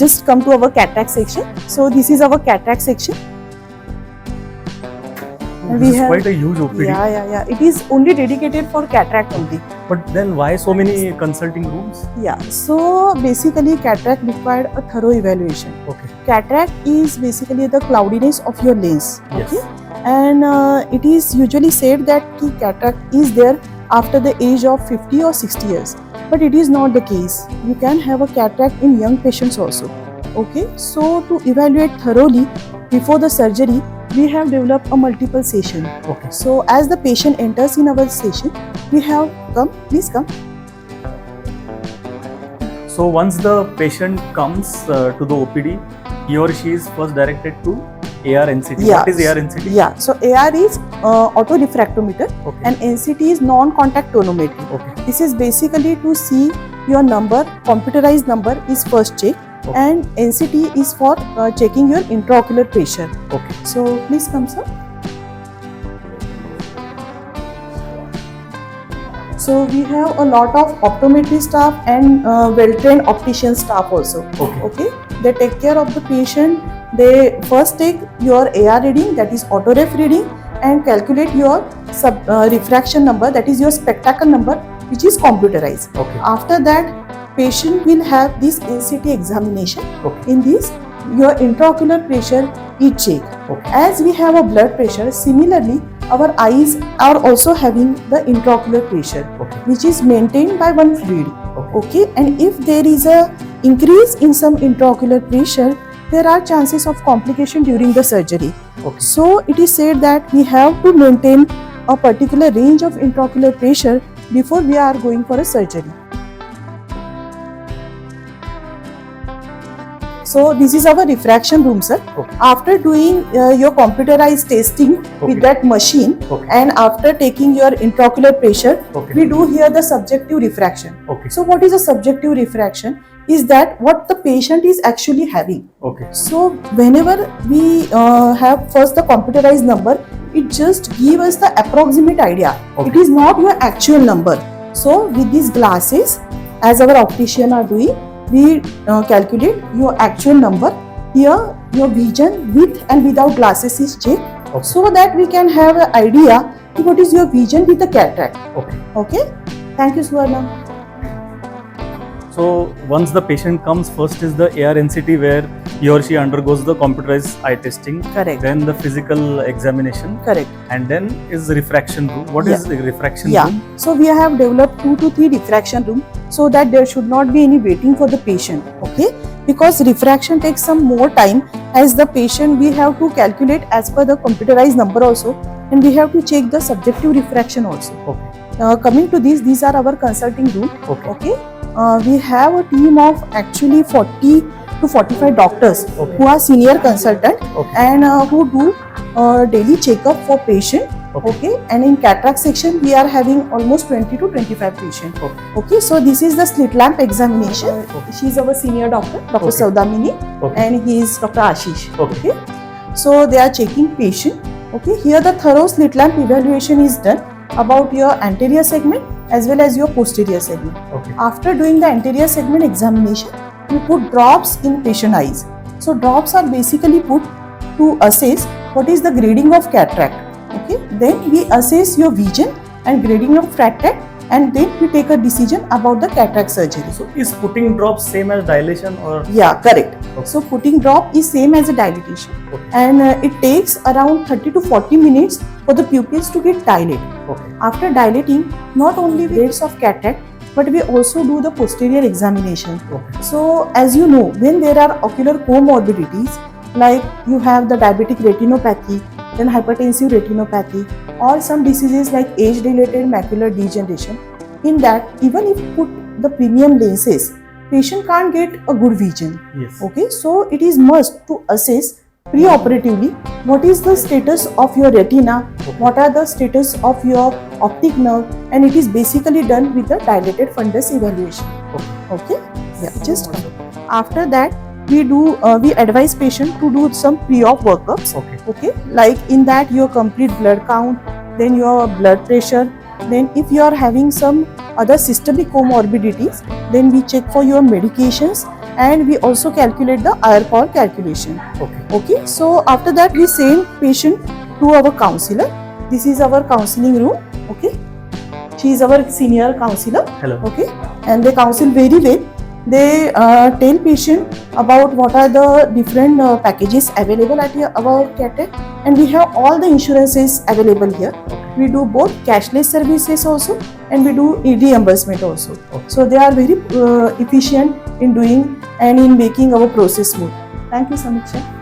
just come to our cataract section. So this is our cataract section. And This is quite a huge OPD. Yeah. It is only dedicated for cataract only. But then why so many consulting rooms? Yeah. So basically, cataract required a thorough evaluation. Okay. Cataract is basically the cloudiness of your lens. Yes. Okay. And it is usually said that the cataract is there after the age of 50 or 60 years. But it is not the case. You can have a cataract in young patients also. Okay. So to evaluate thoroughly before the surgery, we have developed a multiple session. Okay. So as the patient enters in our session, we have please come. So once the patient comes to the OPD, he or she is first directed to AR NCT. Yeah. What is AR NCT? Yeah, so AR is autorefractometer Okay. and NCT is non-contact tonometry. Okay. This is basically to see your number, computerized number is first check, Okay. and NCT is for checking your intraocular pressure. Okay. So please come, sir. So we have a lot of optometry staff and well-trained optician staff also. Okay. They take care of the patient. They first take your AR reading, that is autoref reading, and calculate your refraction number, that is your spectacle number, which is computerized. Okay. After that, patient will have this NCT examination. Okay. In this, your intraocular pressure is checked. Okay. As we have a blood pressure, similarly, our eyes are also having the intraocular pressure, Okay. which is maintained by one fluid. Okay. Okay, and if there is a increase in some intraocular pressure, there are chances of complication during the surgery. Okay. So it is said that we have to maintain a particular range of intraocular pressure before we are going for a surgery. So this is our refraction room, sir. Okay. After doing your computerized testing Okay. with that machine, Okay. and after taking your intraocular pressure, Okay. we do here the subjective refraction. Okay. So what is a subjective refraction? Is that what the patient is actually having. Okay. So whenever we have first the computerized number, it just gives us the approximate idea. Okay. It is not your actual number. So with these glasses, as our optician are doing, we calculate your actual number. Here your vision with and without glasses is checked, Okay. so that we can have an idea what is your vision with the cataract. Okay. Okay. Thank you, Suvarna. So once the patient comes, first is the AR NCT where he or she undergoes the computerized eye testing. Correct. Then the physical examination. Correct. And then is the refraction room. What is the refraction Yeah. room? So we have developed 2 to 3 refraction room so that there should not be any waiting for the patient. Okay. Because refraction takes some more time, as the patient we have to calculate as per the computerized number also, and we have to check the subjective refraction also. Okay. Coming to these are our consulting room. Okay. Okay. We have a team of actually 40 to 45 doctors Okay. who are senior consultant Okay. and who do daily checkup for patient. Okay. Okay. And in cataract section, we are having almost 20 to 25 patients. Okay. Okay. So this is the slit lamp examination. Okay. She is our senior doctor, Dr. Okay. Saudamini, Okay. and he is Dr. Ashish. Okay. So they are checking patient. Okay. Here the thorough slit lamp evaluation is done about your anterior segment as well as your posterior segment. Okay. After doing the anterior segment examination, we put drops in patient eyes. So drops are basically put to assess what is the grading of cataract. Okay. Then we assess your vision and grading of cataract, and then we take a decision about the cataract surgery. So is putting drops same as dilation or? Yeah, correct. Okay. So putting drop is same as a dilatation, Okay. and it takes around 30 to 40 minutes for the pupils to get dilated. Okay. After dilating, not only rates of cataract, but we also do the posterior examination. Okay. So as you know, when there are ocular comorbidities, like you have the diabetic retinopathy, then hypertensive retinopathy, or some diseases like age-related macular degeneration, in that even if put the premium lenses, patient can't get a good vision. Yes. Okay, so it is must to assess pre-operatively what is the status of your retina, what are the status of your optic nerve, and it is basically done with the dilated fundus evaluation. Okay, yeah, just after that we advise patient to do some pre-op workups. Okay, like in that your complete blood count, then your blood pressure, then if you are having some other systemic comorbidities, then we check for your medications and we also calculate the IR calculation. Okay. Okay, so after that we send patient to our counselor. This is our counseling room. Okay, she is our senior counselor. Hello. Okay, and they counsel very well. They tell patient about what are the different packages available at our CareTech, and we have all the insurances available here. We do both cashless services also, and we do reimbursement also. Okay. So they are very efficient in doing and in making our process smooth. Thank you, Samiksha.